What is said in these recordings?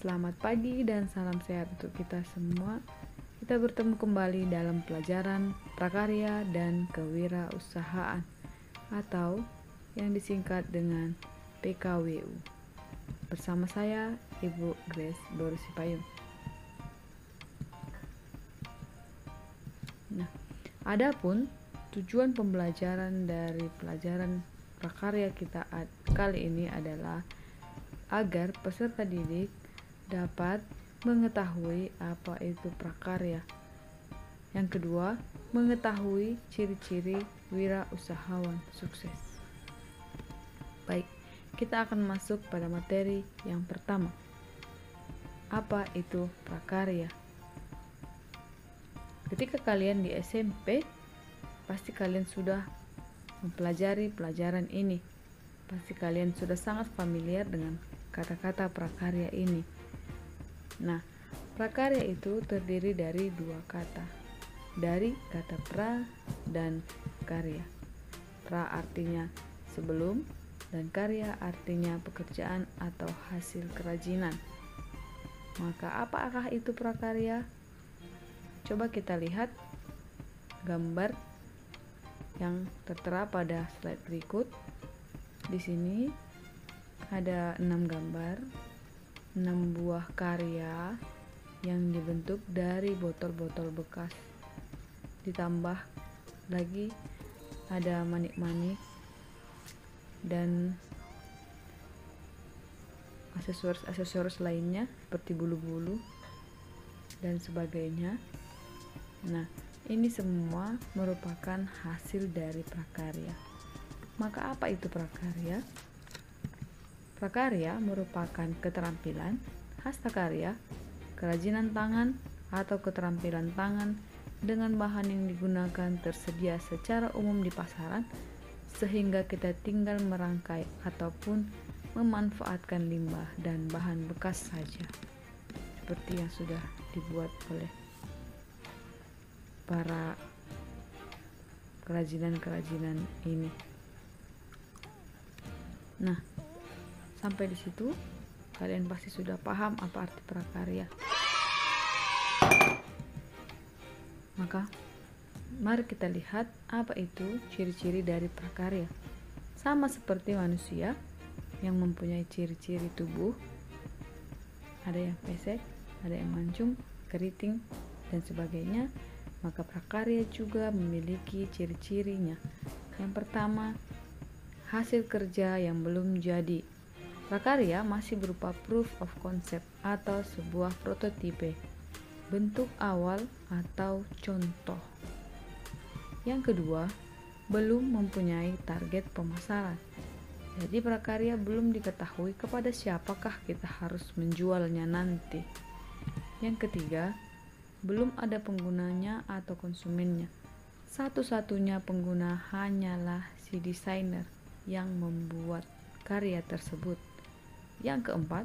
Selamat pagi dan salam sehat untuk kita semua. Kita bertemu kembali dalam pelajaran prakarya dan kewirausahaan atau yang disingkat dengan PKWU. Bersama saya, Ibu Grace Dorisipayung. Nah, adapun tujuan pembelajaran dari pelajaran prakarya kita kali ini adalah agar peserta didik dapat mengetahui apa itu prakarya. Yang kedua, mengetahui ciri-ciri wirausahawan sukses. Baik, kita akan masuk pada materi yang pertama. Apa itu prakarya? Ketika kalian di SMP, pasti kalian sudah mempelajari pelajaran ini. Pasti kalian sudah sangat familiar dengan kata-kata prakarya ini. Nah, prakarya itu terdiri dari dua kata. Dari kata pra dan karya. Pra artinya sebelum dan karya artinya pekerjaan atau hasil kerajinan. Maka apakah itu prakarya? Coba kita lihat gambar yang tertera pada slide berikut. Di sini ada 6 gambar, 6 buah karya yang dibentuk dari botol-botol bekas. Ditambah lagi ada manik-manik dan aksesoris lainnya seperti bulu-bulu dan sebagainya. Nah, ini semua merupakan hasil dari prakarya. Maka apa itu prakarya? Prakarya merupakan keterampilan, hastakarya, kerajinan tangan atau keterampilan tangan dengan bahan yang digunakan tersedia secara umum di pasaran sehingga kita tinggal merangkai ataupun memanfaatkan limbah dan bahan bekas saja, seperti yang sudah dibuat oleh para kerajinan ini. Nah, sampai di situ kalian pasti sudah paham apa arti prakarya. Maka mari kita lihat apa itu ciri-ciri dari prakarya. Sama seperti manusia yang mempunyai ciri-ciri tubuh, ada yang pesek, ada yang mancung, keriting, dan sebagainya. Maka prakarya juga memiliki ciri-cirinya. Yang pertama, hasil kerja yang belum jadi. Prakarya masih berupa proof of concept atau sebuah prototipe, bentuk awal atau contoh. Yang kedua, belum mempunyai target pemasaran. Jadi prakarya belum diketahui kepada siapakah kita harus menjualnya nanti. Yang ketiga, belum ada penggunanya atau konsumennya. Satu-satunya pengguna hanyalah si desainer yang membuat karya tersebut. Yang keempat,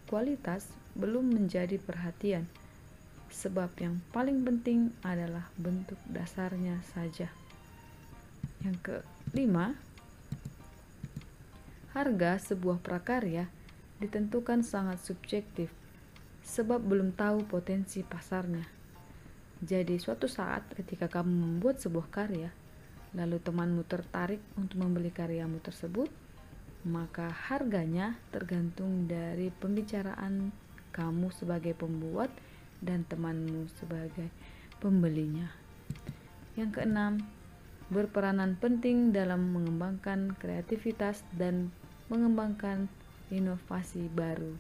kualitas belum menjadi perhatian, sebab yang paling penting adalah bentuk dasarnya saja. Yang kelima, harga sebuah prakarya ditentukan sangat subjektif, sebab belum tahu potensi pasarnya. Jadi suatu saat ketika kamu membuat sebuah karya, lalu temanmu tertarik untuk membeli karyamu tersebut, maka harganya tergantung dari pembicaraan kamu sebagai pembuat dan temanmu sebagai pembelinya. Yang keenam, berperanan penting dalam mengembangkan kreativitas dan mengembangkan inovasi baru.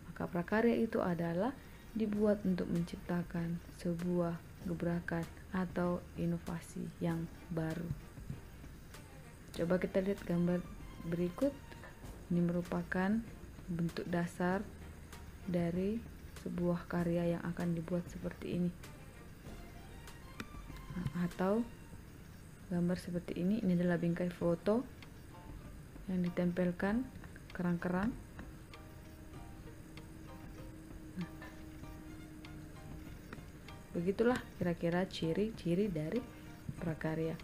Maka prakarya itu adalah dibuat untuk menciptakan sebuah gebrakan atau inovasi yang baru. Coba kita lihat gambar berikut. Ini merupakan bentuk dasar dari sebuah karya yang akan dibuat seperti ini. Atau gambar seperti ini adalah bingkai foto yang ditempelkan kerang-kerang. Begitulah kira-kira ciri-ciri dari prakarya.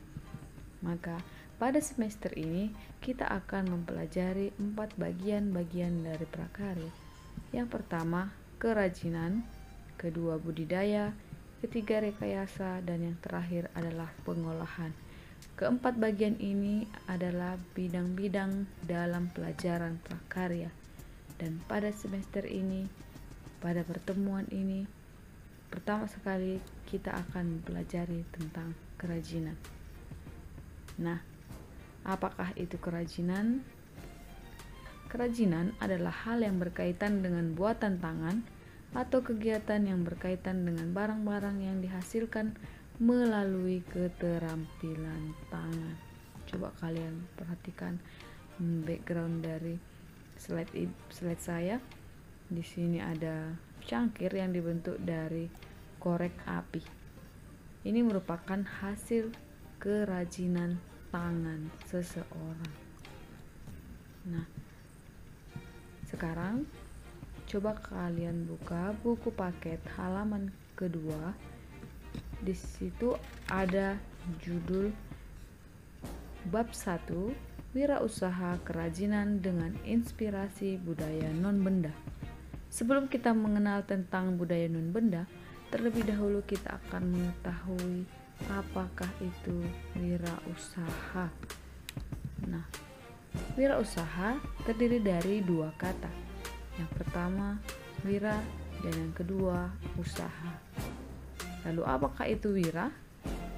Maka pada semester ini kita akan mempelajari 4 bagian-bagian dari prakarya. Yang pertama, kerajinan, kedua budidaya, ketiga rekayasa, dan yang terakhir adalah pengolahan. Keempat bagian ini adalah bidang-bidang dalam pelajaran prakarya. Dan pada semester ini, pada pertemuan ini, pertama sekali kita akan mempelajari tentang kerajinan. Nah, apakah itu kerajinan? Kerajinan adalah hal yang berkaitan dengan buatan tangan atau kegiatan yang berkaitan dengan barang-barang yang dihasilkan melalui keterampilan tangan. Coba kalian perhatikan background dari slide saya. Di sini ada cangkir yang dibentuk dari korek api. Ini merupakan hasil kerajinan tangan seseorang. Nah, sekarang coba kalian buka buku paket halaman kedua. Di situ ada judul bab 1, wirausaha kerajinan dengan inspirasi budaya non-benda. Sebelum kita mengenal tentang budaya non-benda, terlebih dahulu kita akan mengetahui apakah itu wirausaha. Nah, wirausaha terdiri dari dua kata. Yang pertama, wira, dan yang kedua, usaha. Lalu apakah itu wira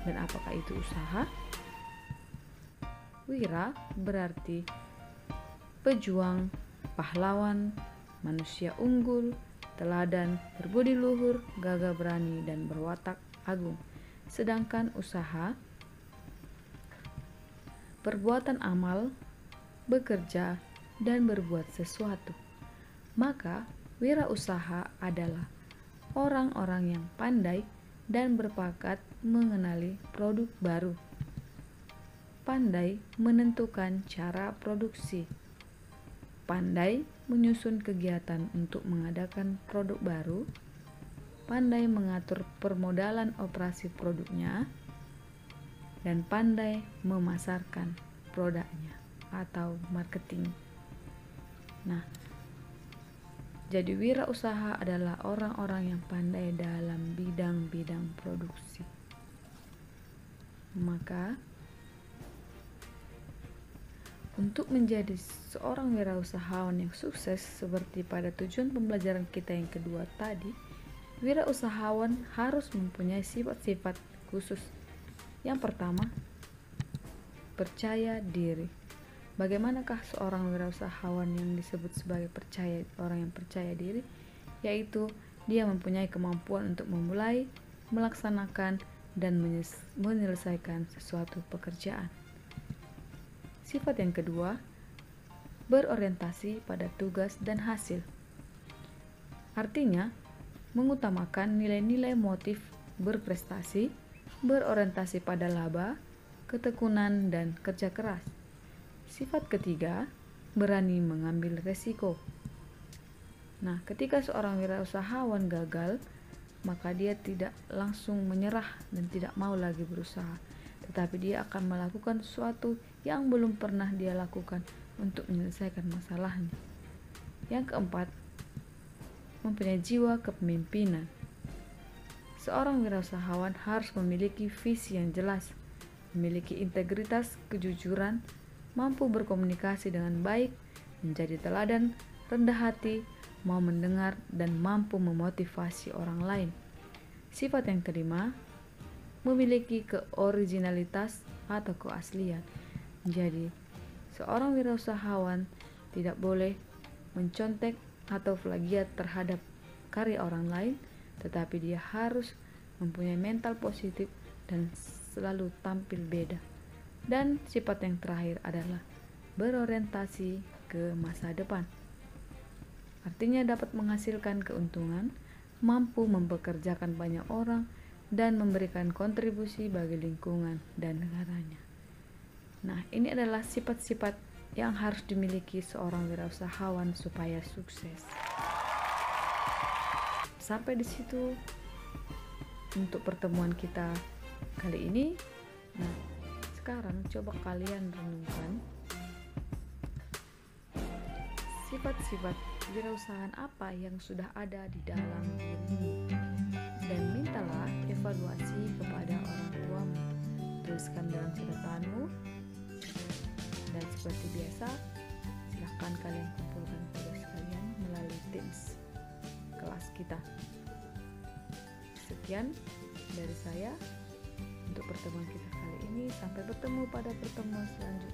dan apakah itu usaha? Wira berarti pejuang, pahlawan, manusia unggul, teladan, berbudi luhur, gagah berani, dan berwatak agung. Sedangkan usaha, perbuatan amal, bekerja, dan berbuat sesuatu. Maka, wirausaha adalah orang-orang yang pandai dan berbakat mengenali produk baru, pandai menentukan cara produksi, pandai menyusun kegiatan untuk mengadakan produk baru, pandai mengatur permodalan operasi produknya, dan pandai memasarkan produknya atau marketing. Nah, jadi wirausaha adalah orang-orang yang pandai dalam bidang-bidang produksi. Maka, untuk menjadi seorang wirausahawan yang sukses seperti pada tujuan pembelajaran kita yang kedua tadi, wirausahawan harus mempunyai sifat-sifat khusus. Yang pertama, percaya diri. Bagaimanakah seorang wirausahawan yang disebut sebagai orang yang percaya diri? Yaitu dia mempunyai kemampuan untuk memulai, melaksanakan, dan menyelesaikan sesuatu pekerjaan. Sifat yang kedua, berorientasi pada tugas dan hasil. Artinya, mengutamakan nilai-nilai motif berprestasi, berorientasi pada laba, ketekunan, dan kerja keras. Sifat ketiga, berani mengambil resiko. Nah, ketika seorang wirausahawan gagal, maka dia tidak langsung menyerah dan tidak mau lagi berusaha, tetapi dia akan melakukan sesuatu yang belum pernah dia lakukan untuk menyelesaikan masalahnya. Yang keempat, mempunyai jiwa kepemimpinan. Seorang wirausahawan harus memiliki visi yang jelas, memiliki integritas, kejujuran, mampu berkomunikasi dengan baik, menjadi teladan, rendah hati, mau mendengar, dan mampu memotivasi orang lain. Sifat yang kelima, memiliki keoriginalitas atau keaslian. Jadi, seorang wirausahawan tidak boleh mencontek atau plagiat terhadap karya orang lain, tetapi dia harus mempunyai mental positif dan selalu tampil beda. Dan sifat yang terakhir adalah berorientasi ke masa depan. Artinya dapat menghasilkan keuntungan, mampu mempekerjakan banyak orang, dan memberikan kontribusi bagi lingkungan dan negaranya. Nah, ini adalah sifat-sifat yang harus dimiliki seorang wirausahawan supaya sukses. Sampai di situ untuk pertemuan kita kali ini. Nah, sekarang coba kalian renungkan sifat-sifat kewirausahaan apa yang sudah ada di dalam dirimu, dan mintalah evaluasi kepada orang tuamu. Tuliskan dalam catatanmu, dan seperti biasa, silahkan kalian kumpulkan tugas kalian melalui Teams kelas kita. Sekian dari saya untuk pertemuan kita kali ini. Sampai bertemu pada pertemuan selanjutnya.